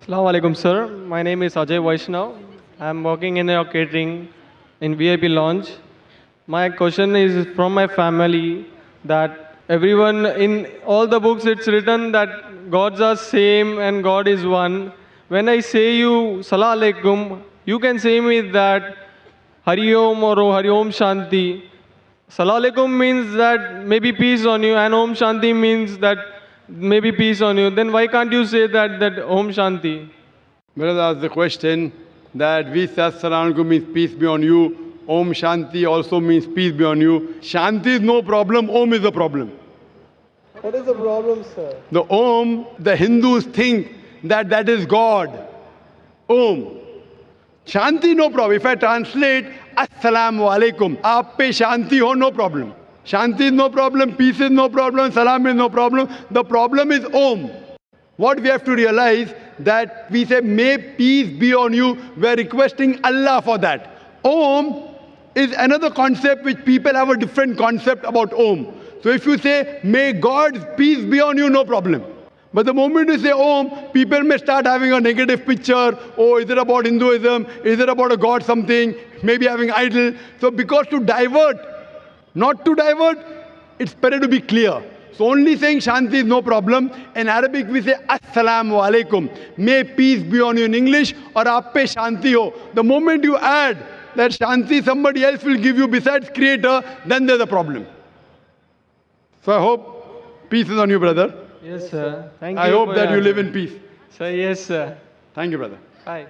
Assalamu Alaikum, sir. My name is Ajay Vaishanav. I'm working in a catering in VIP lounge. My question is from my family that everyone in all the books it's written that gods are same and God is one. When I say you Salah Alaikum, you can say me that Hari Om or Hari Om Shanti. Salah Alaikum means that maybe peace on you, and Om Shanti means that maybe peace on you. Then why can't you say that Om Shanti? Brother asked the question that we say Assalamu Alaikum means peace be on you. Om Shanti also means peace be on you. Shanti is no problem, Om is a problem. What is the problem, sir? The Om, the Hindus think that is God. Om. Shanti, no problem. If I translate Assalamu Alaikum, aap pe Shanti ho, no problem. Shanti is no problem, peace is no problem, Salam is no problem. The problem is Om. What we have to realize that we say, may peace be on you, we are requesting Allah for that. Om is another concept which people have a different concept about Om. So if you say, may God's peace be on you, no problem. But the moment you say Om, people may start having a negative picture. Oh, is it about Hinduism? Is it about a God something? Maybe having idol. So because to divert, not to divert, it's better to be clear. So only saying Shanti is no problem. In Arabic we say Assalamu Alaikum. May peace be on you in English, or aap pe Shanti ho. The moment you add that Shanti somebody else will give you besides Creator, then there's a problem. So I hope peace is on you, brother. Yes, sir. Thank you. I hope that you live in peace. Sir, yes, sir. Thank you, brother. Bye.